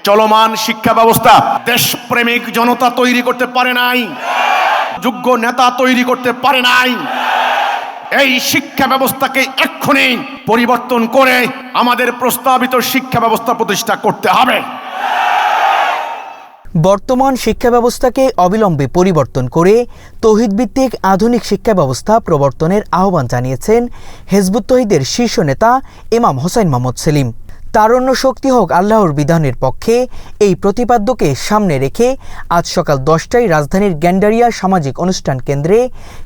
চলমান শিক্ষা ব্যবস্থা দেশপ্রেমিক জনতা তৈরি করতে পারে নাই, যোগ্য নেতা তৈরি করতে পারে নাই। এই শিক্ষা ব্যবস্থাকে এক্ষুনি পরিবর্তন করে আমাদের প্রস্তাবিত শিক্ষা ব্যবস্থা প্রতিষ্ঠা করতে হবে। বর্তমান শিক্ষা ব্যবস্থাকে অবিলম্বে পরিবর্তন করে তৌহিদভিত্তিক আধুনিক শিক্ষা ব্যবস্থা প্রবর্তনের আহ্বান জানিয়েছেন হিজবুত তৌহিদের শীর্ষ নেতা ইমাম হোসাইন মোহাম্মদ সেলিম। তারুণ্য শক্তি হোক আল্লাহর বিধানের পক্ষে এই প্রতিপাদ্যকে সামনে রেখে আজ সকাল 10টায় রাজধানীর গ্যান্ডারিয়া সামাজিক অনুষ্ঠান কেন্দ্রে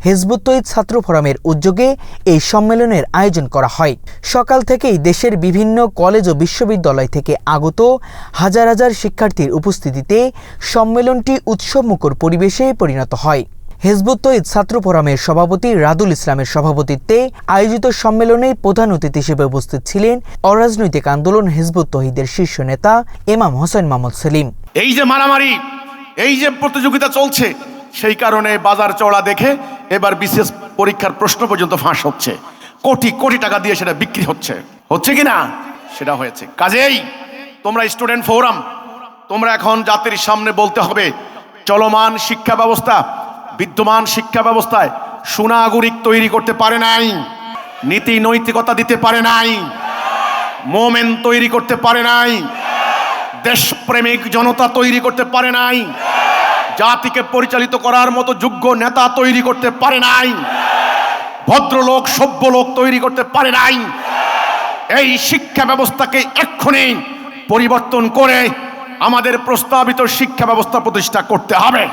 হিজবুত তৌহিদ ছাত্র ফোরামের উদ্যোগে এই সম্মেলনের আয়োজন করা হয়। সকাল থেকেই দেশের বিভিন্ন কলেজ ও বিশ্ববিদ্যালয় থেকে আগত হাজার হাজার শিক্ষার্থীর উপস্থিতিতে সম্মেলনটি উৎসবমুখর পরিবেশে পরিণত হয়। হিজবুত তৌহিদ ছাত্র ফোরামের সভাপতি রাদুল ইসলামের সভাপতিত্বে আয়োজিত সম্মেলনে প্রধান অতিথি হিসেবে উপস্থিত ছিলেন অরাজনৈতিক আন্দোলন হিজবুত তৌহিদের শীর্ষ নেতা ইমাম হোসাইন মোহাম্মদ সেলিম। এই যে মারামারি, এই যে প্রতিযোগিতা চলছে, সেই কারণে বাজার চড়া দেখে এবার বিশেষ পরীক্ষার প্রশ্ন পর্যন্ত ফাঁস হচ্ছে, কোটি কোটি টাকা দিয়ে সেটা বিক্রি হচ্ছে কিনা সেটা হয়েছে। কাজেই তোমরা স্টুডেন্ট ফোরাম, তোমরা এখন জাতির সামনে বলতে হবে চলমান শিক্ষা ব্যবস্থা বিদ্যমান শিক্ষা ব্যবস্থায় সুনাগরিক তৈরি করতে পারে নাই, নীতি নৈতিকতা দিতে পারে নাই, মোমেন তৈরি করতে পারে নাই, দেশপ্রেমিক জনতা তৈরি করতে পারে নাই, জাতিকে পরিচালিত করার মতো যোগ্য নেতা তৈরি করতে পারে নাই, ভদ্রলোক সভ্য লোক তৈরি করতে পারে নাই। এই শিক্ষা ব্যবস্থাকে এক্ষুনি পরিবর্তন করে আমাদের প্রস্তাবিত শিক্ষা ব্যবস্থা প্রতিষ্ঠা করতে হবে।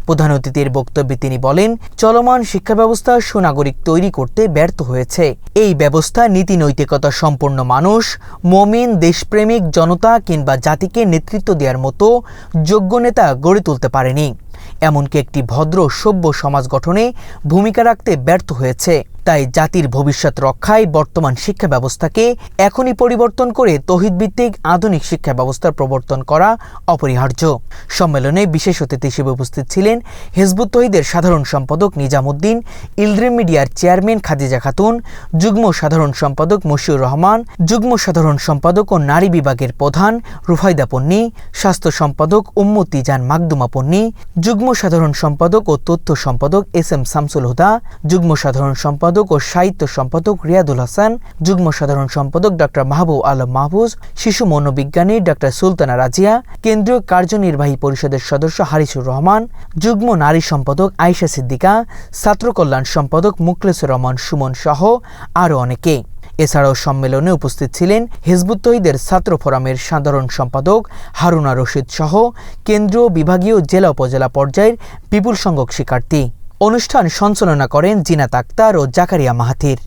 প্রধান অতিথির বক্তব্যে তিনি বলেন, চলমান শিক্ষা ব্যবস্থা সুনাগরিক তৈরি করতে ব্যর্থ হয়েছে। এই ব্যবস্থা নীতি নৈতিকতা সম্পন্ন মানুষ, মুমিন, দেশপ্রেমিক জনতা কিংবা জাতিকে নেতৃত্ব দেওয়ার মতো যোগ্য নেতা গড়ে তুলতে পারেনি। এমনকি একটি ভদ্র সভ্য সমাজ গঠনে ভূমিকা রাখতে ব্যর্থ হয়েছে। তাই জাতির ভবিষ্যৎ রক্ষায় বর্তমান শিক্ষা ব্যবস্থাকে এখনই পরিবর্তন করে তৌহিদভিত্তিক আধুনিক শিক্ষা ব্যবস্থার প্রবর্তন করা অপরিহার্য। সম্মেলনে বিশেষ অতিথি হিসেবে উপস্থিত ছিলেন হিজবুত তৌহিদের সাধারণ সম্পাদক নিজামুদ্দিন, ইলড্রিম মিডিয়ার চেয়ারম্যান খাদিজা খাতুন, যুগ্ম সাধারণ সম্পাদক মশিউর রহমান, যুগ্ম সাধারণ সম্পাদক ও নারী বিভাগের প্রধান রুফাইদা পন্নী, স্বাস্থ্য সম্পাদক উম্মতিজান মাকদুমা পন্নী, যুগ্ম সাধারণ সম্পাদক ও তথ্য সম্পাদক SM শামসুল হুদা, যুগ্ম সাধারণ সম্পাদক ও সাহিত্য সম্পাদক রিয়াদুল হাসান, যুগ্ম সাধারণ সম্পাদক ডক্টর মাহবুব আলম মাহফুজ, শিশু মনোবিজ্ঞানী ডক্টর সুলতানা রাজিয়া, কেন্দ্রীয় কার্যনির্বাহী পরিষদের সদস্য হারিসুর রহমান, যুগ্ম নারী সম্পাদক আয়েশা সিদ্দিকা, ছাত্র কল্যাণ সম্পাদক মুখলেসুর রহমান সুমন সহ আরও অনেকে। এছাড়াও সম্মেলনে উপস্থিত ছিলেন হিজবুত তৌহিদের ছাত্র ফোরামের সাধারণ সম্পাদক হারুনা রশিদ সহ কেন্দ্রীয়, বিভাগীয়, জেলা উপজেলা পর্যায়ের বিপুল সংখ্যক শিক্ষার্থী। অনুষ্ঠান সঞ্চালনা করেন জিনাত আক্তার ও জাকারিয়া মাহাথির।